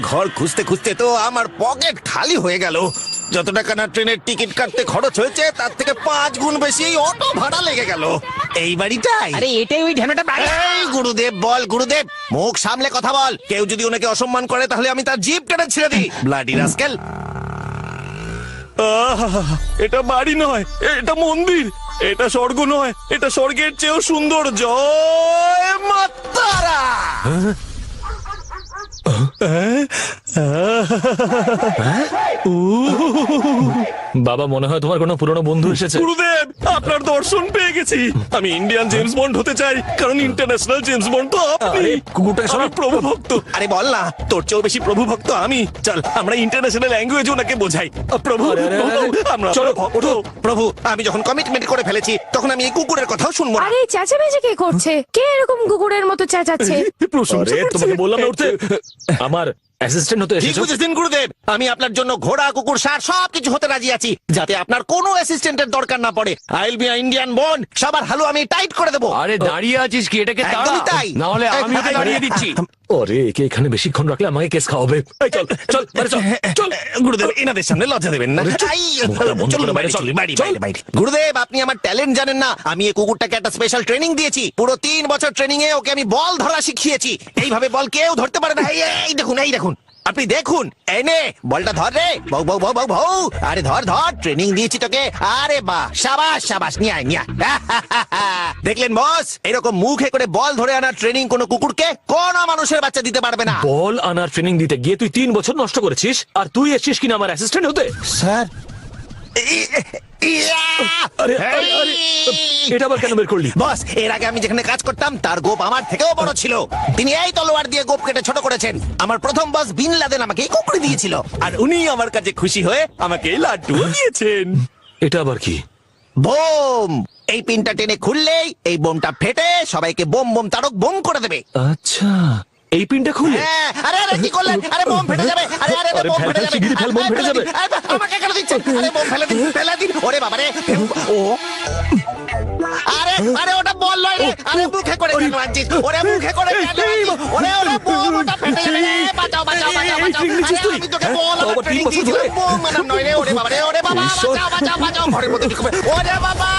ঘর খুঁজতে খুঁজতে তো আমার পকেট খালি হয়ে গেল। যত টাকা না ট্রেনের টিকিট কাটতে খরচ হয়েছে তার থেকে 5 গুণ বেশি অটো ভাড়া লেগে গেল এই বাড়িটাই। আরে এটাই ওই ঢেনাটা বাড়ি। এই গুরুদেব বল, গুরুদেব মুখ সামলে কথা বল। কেউ যদি ওনাকে অসম্মান করে তাহলে আমি তার জিভ কেটে ছেড়ে দিই। Bloody rascal. এটা বাড়ি নয়, এটা মন্দির। এটা স্বর্গ নয়, এটা স্বর্গের চেয়েও সুন্দর। জয় মা তারা। বাবা, মনে হয় তোমার কোনো পুরনো বন্ধু এসেছে। গুরুদেব, আপনার দর্শন পেয়ে গেছি। আমি ইন্ডিয়ান জেমস বন্ড হতে চাই, কারণ ইন্টারন্যাশনাল জেমস বন্ড তো আপনি। আরে, কুকুরটাকে আমি সরাও। প্রভু ভক্ত। আরে বল না, তোর চেয়েও বেশি প্রভু ভক্ত আমি। চল আমরা ইন্টারন্যাশনাল ল্যাঙ্গুয়েজ ওনাকে বোঝাই। প্রভু, আরে, আরে, আরে, প্রভু, আমরা চলো, আপনার ভক্ত। প্রভু, আমি যখন কমিটমেন্ট করে ফেলেছি তখন আমি এই কুকুরের কথাও শুনবো না। আরে চেঁচামেচি কে করছে? কে এরকম কুকুরের মতো চেঁচাচ্ছে? প্রশংসা আরে, করছি। তোমাকে বললাম না উঠতে। আমার অ্যাসিস্ট্যান্ট হতে ঠিক এসেছো। বুঝেছেন গুরুদেব, আমি আপনার জন্য ঘোড়া, কুকুর, ষাঁড় সবকিছু হতে রাজি আছি, যাতে আপনার কোনো অ্যাসিস্ট্যান্টের দরকার না পড়ে। I will be Indian bond. সবার হালু আমি টাইট করে দেবো। আরে দাঁড়িয়ে আছিস কি? এটাকে তাড়া, একদমই তাই। না হলে আমি ওকে দাঁড়িয়ে দিচ্ছি। আরে, একে এখানে বেশিক্ষণ রাখলে আমাকে কেস খাওয়াবে। এই চল চল বাইরে চল চল। গুরুদেব, এনাদের সামনে লজ্জা দেবেন না। আরে, চুপ। আই, মুখটা বন্ধ চলুন করে বাইরে বাইরে চল। চলুন, বাইরে, চল। বাইরে, বাইরে। গুরুদেব, আপনি আমার ট্যালেন্ট জানেন না। আমি এই কুকুরটাকে একটা স্পেশাল ট্রেনিং দিয়েছি। পুরো 3 বছর ট্রেনিং এ ওকে আমি বল ধরা শিখিয়েছি। এইভাবে বল কেউ ধরতে পারে না। এই দেখুন, এই দেখুন, আপনি দেখুন। এই নে, বলটা ধর রে। বউ বউ বউ বউ বউ। আরে ধর ধর, ট্রেনিং দিয়েছি তোকে। আরে বাহ, শাবাশ শাবাশ, নিয়ে আয়, নিয়ে আয়। দেখলেন বস, এরকম মুখে করে বল ধরে আনার ট্রেনিং কোনো কুকুরকে কোনো মানুষের বাচ্চা দিতে পারবে না। বল আনার ট্রেনিং দিতে গিয়ে তুই 3 বছর নষ্ট করেছিস, আর তুই এসেছিস কিনা আমার অ্যাসিস্ট্যান্ট হতে। স্যার, আরে, আরে, আরে, এটা আবার কেন বের করলি? বস, এর আগে আমি যেখানে কাজ করতাম তার গোপ আমার থেকেও বড় ছিল। তিনি এই তলোয়ার দিয়ে গোপ কেটে ছোট করেছেন। আমার প্রথম বস বিন লাদেন আমাকে এই কুকুর দিয়েছিল, আর উনি আমার কাছে খুশি হয়ে আমাকে এই লাড্ডু দিয়েছেন। এটা আবার কি? বোম। এই পিনটা টেনে খুললেই এই বোমটা ফেটে সবাইকে বোম বোম তারক বোম করে দেবে। আচ্ছা, এই পিনটা খুলে? হ্যাঁ, আরে আরে কি করলেন? আরে বোম ফেটে যাবে। আরে আরে আরে, বোম ফেল, ফেটে ফেল, যাবে। শিগগিরই ফেল, বোম আরে, ফেটে ফেলে যাবে। দিন। আরে, আমাকে কেন দিচ্ছেন? আরে বোম ফেলে দিন, ফেলে দিন। ওরে বাবা রে। ও, আরে আরে, ওটা বল নয় রে। আরে মুখে করে কেন আনছিস? ওরে মুখে করে কেন আনছিস? ওরে ওরে বোম, ওটা ফেটে যাবে রে। বাঁচাও বাঁচাও বাঁচাও বাঁচাও। আরে, আমি তোকে বল বাবা, 3 ট্রেনিং বছর দিয়েছিলাম, ধরে। বোম বানাম নয় রে। ওরে বাবা রে, ওরে বাবা, ঈশ্বর। বাঁচাও বাঁচাও বাঁচাও। ঘরের মধ্যে ঢুকবে। ওরে বাবা।